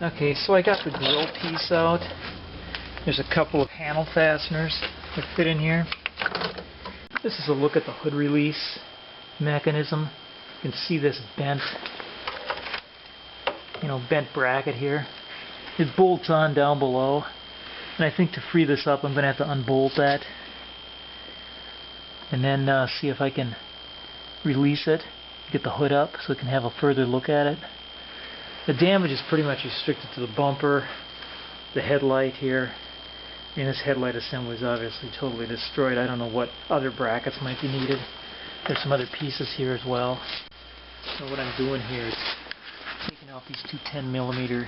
Okay, so I got the grill piece out. There's a couple of handle fasteners that fit in here. This is a look at the hood release mechanism. You can see this bent bracket here. It bolts on down below. And I think to free this up, I'm going to have to unbolt that. And then see if I can release it, get the hood up so I can have a further look at it. The damage is pretty much restricted to the bumper, the headlight here. I mean, this headlight assembly is obviously totally destroyed. I don't know what other brackets might be needed. There's some other pieces here as well. So what I'm doing here is taking out these two 10mm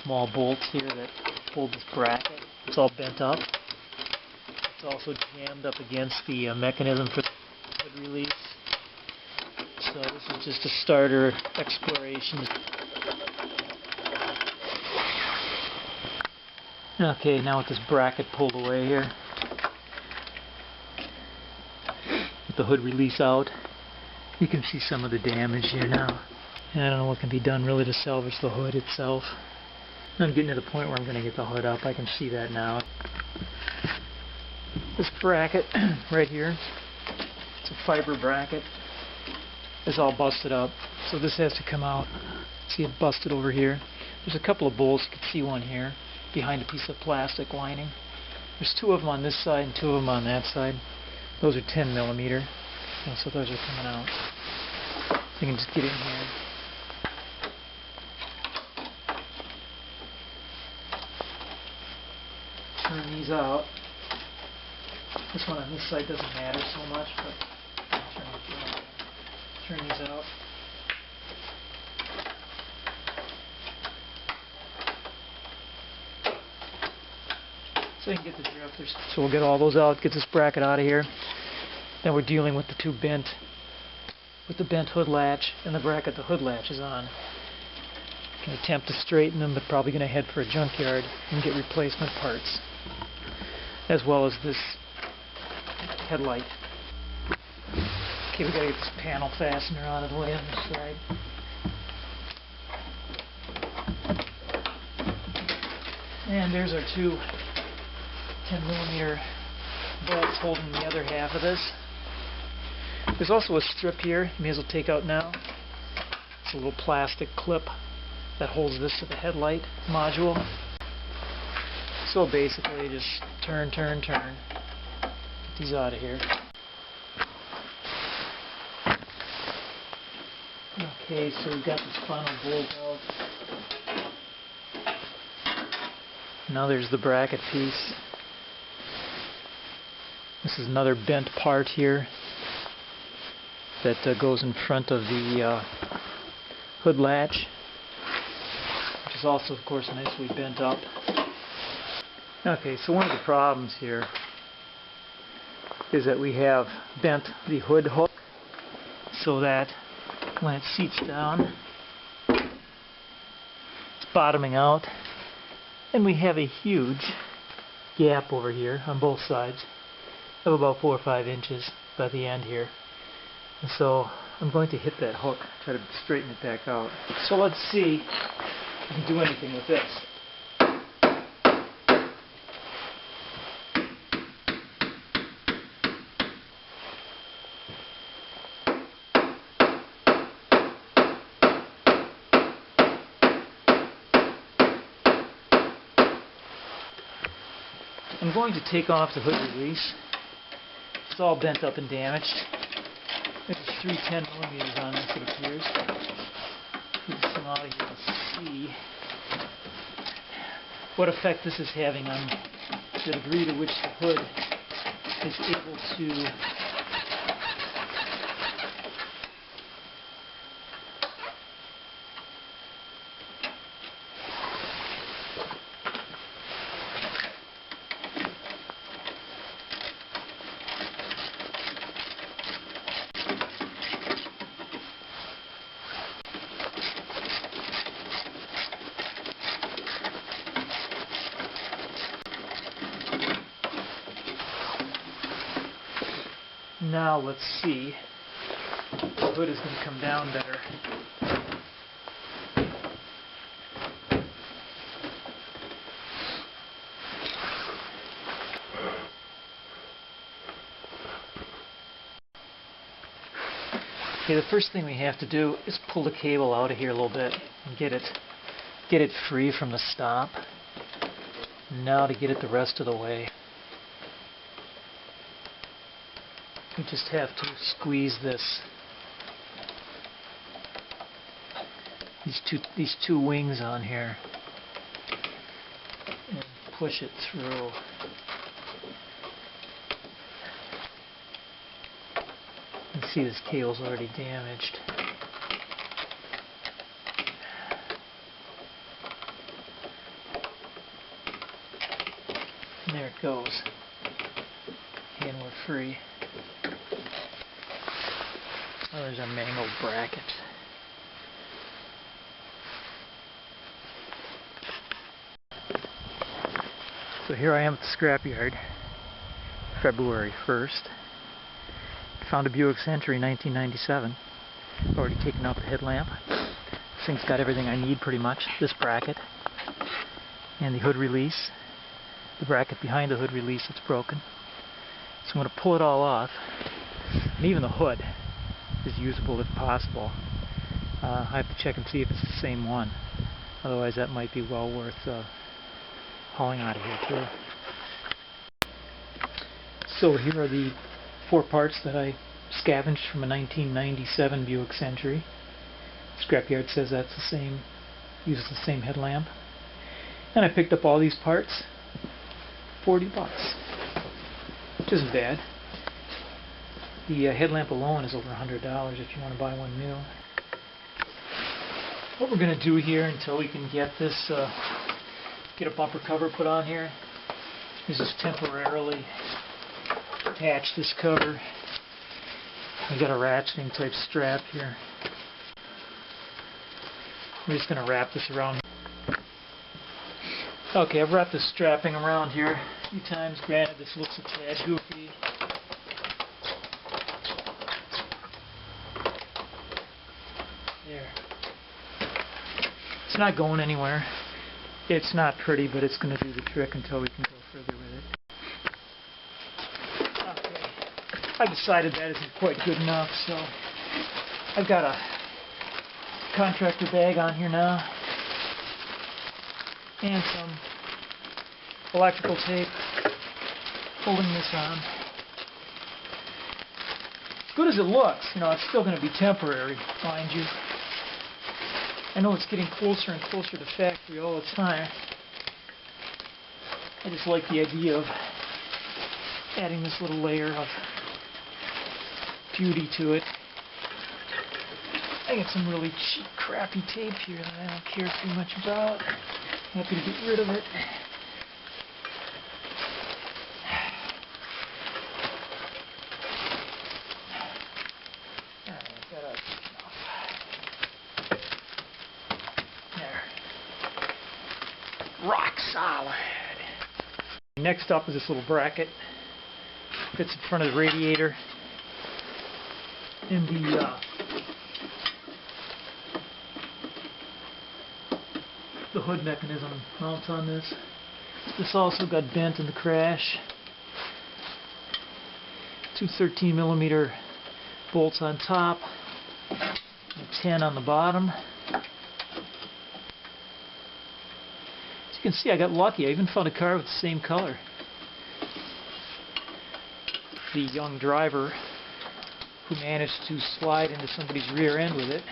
small bolts here that hold this bracket. It's all bent up. It's also jammed up against the mechanism for the hood release. So this is just a starter exploration. Okay, now with this bracket pulled away here, with the hood release out, you can see some of the damage here now. And I don't know what can be done really to salvage the hood itself. I'm getting to the point where I'm going to get the hood up. I can see that now. This bracket right here, it's a fiber bracket. It's all busted up, so this has to come out. See it busted over here. There's a couple of bolts. You can see one here behind a piece of plastic lining. There's two of them on this side and two of them on that side. Those are 10mm, so those are coming out. So you can just get in here. Turn these out. This one on this side doesn't matter so much, but I'll turn these out. So you can get the drifters. So we'll get all those out, get this bracket out of here. Then we're dealing with the bent hood latch and the bracket the hood latch is on. Can attempt to straighten them, but probably going to head for a junkyard and get replacement parts, as well as this headlight. Okay, we gotta get this panel fastener out of the way on this side. And there's our two 10mm bolts holding the other half of this. There's also a strip here you may as well take out now. It's a little plastic clip that holds this to the headlight module. So basically just turn. Get these out of here. Okay, so we've got this final bolt out. Now there's the bracket piece. This is another bent part here that goes in front of the hood latch, which is also, of course, nicely bent up. Okay, so one of the problems here is that we have bent the hood hook so that when it seats down, it's bottoming out, and we have a huge gap over here on both sides of about 4 or 5 inches by the end here. And so I'm going to hit that hook, try to straighten it back out. So let's see if I can do anything with this. I'm going to take off the hood release. It's all bent up and damaged. There's 3 10mm on this, it appears. Get this one out of here to see what effect this is having on the degree to which the hood is able to Now let's see if the hood is going to come down better. Okay, the first thing we have to do is pull the cable out of here a little bit and get it free from the stop. Now to get it the rest of the way, we just have to squeeze these two wings on here and push it through. You can see this cable's already damaged. And there it goes. And we're free. Oh, there's a mangled bracket. So here I am at the scrapyard, February 1st. Found a Buick Century 1997. Already taken out the headlamp. This thing's got everything I need pretty much. This bracket and the hood release. The bracket behind the hood release that's broken. So I'm going to pull it all off. And even the hood is usable if possible. I have to check and see if it's the same one. Otherwise that might be well worth hauling out of here too. So here are the 4 parts that I scavenged from a 1997 Buick Century. Scrapyard says that's the same, uses the same headlamp. And I picked up all these parts, $40, which isn't bad. The headlamp alone is over $100 if you want to buy one new. What we're going to do here until we can get this, get a bumper cover put on here, is just temporarily attach this cover. I've got a ratcheting type strap here. We're just going to wrap this around. Okay, I've wrapped this strapping around here a few times. Granted, this looks a tad goofy. There. It's not going anywhere. It's not pretty, but it's going to do the trick until we can go further with it. Okay. I decided that isn't quite good enough, so I've got a contractor bag on here now and some electrical tape holding this on. As good as it looks, you know, it's still going to be temporary, mind you. I know it's getting closer and closer to factory all the time. I just like the idea of adding this little layer of beauty to it. I got some really cheap, crappy tape here that I don't care too much about. Happy to get rid of it. Rock solid. Next up is this little bracket. Fits in front of the radiator. And the hood mechanism mounts on this. This also got bent in the crash. 2 13mm bolts on top, and 10 on the bottom. You can see I got lucky. I even found a car with the same color. The young driver who managed to slide into somebody's rear end with it.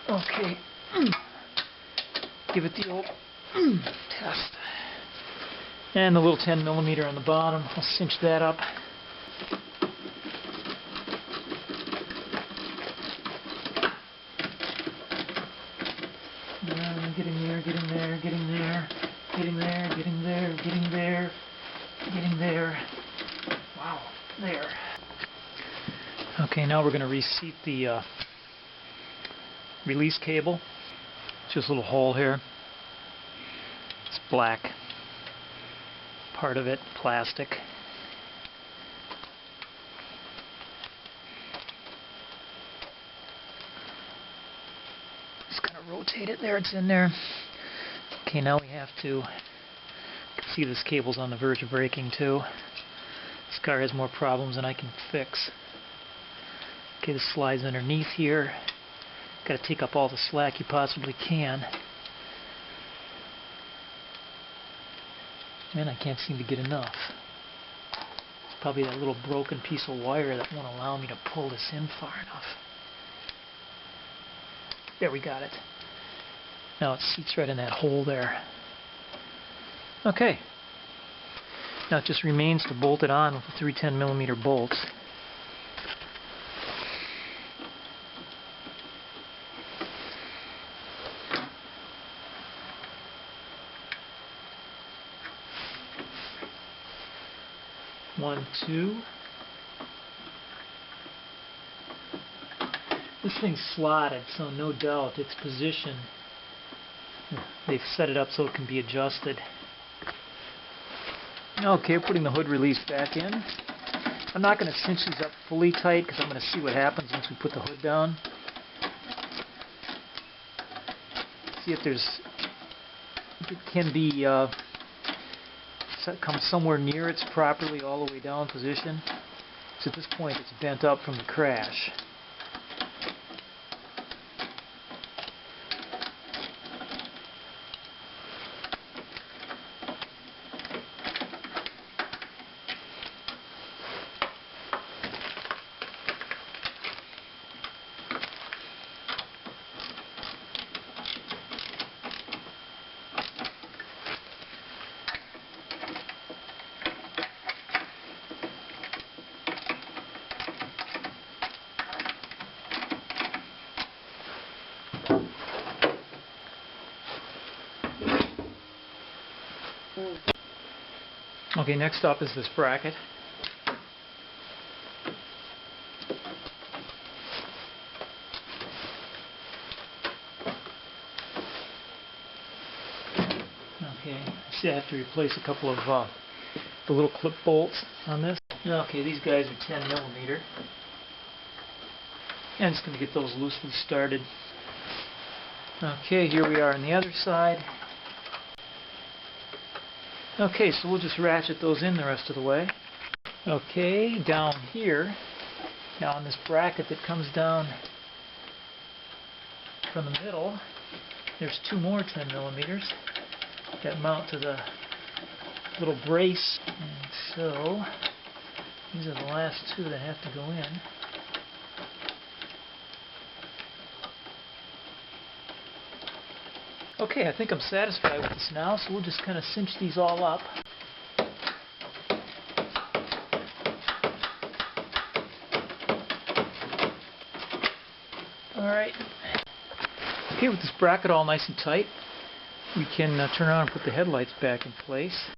Okay. Give it the old test. And the little 10mm on the bottom. I'll cinch that up. Getting there, getting there, getting there, getting there, getting there, getting there, getting there. Wow, there. Okay, now we're going to reseat the release cable. Just a little hole here. It's black. Part of it plastic. rotate it. There, it's in there. Okay, now we have to see this cable's on the verge of breaking too. This car has more problems than I can fix. Okay, this slides underneath here. Got to take up all the slack you possibly can. Man, I can't seem to get enough. It's probably that little broken piece of wire that won't allow me to pull this in far enough. There, we got it. Now it seats right in that hole there. Okay. Now it just remains to bolt it on with the 310mm bolts. One, two. This thing's slotted, so no doubt its position, they've set it up so it can be adjusted. Okay, putting the hood release back in. I'm not going to cinch these up fully tight because I'm going to see what happens once we put the hood down. See if it can be come somewhere near its properly all the way down position. So at this point it's bent up from the crash. Okay, next up is this bracket. Okay, see, I have to replace a couple of the little clip bolts on this. Okay, these guys are 10mm. And I'm just going to get those loosely started. Okay, here we are on the other side. Okay, so we'll just ratchet those in the rest of the way. Okay, down here, now on this bracket that comes down from the middle, there's two more 10mm that mount to the little brace. And so, these are the last two that have to go in. Okay, I think I'm satisfied with this now, so we'll just kind of cinch these all up. Alright. Okay, with this bracket all nice and tight, we can turn around and put the headlights back in place.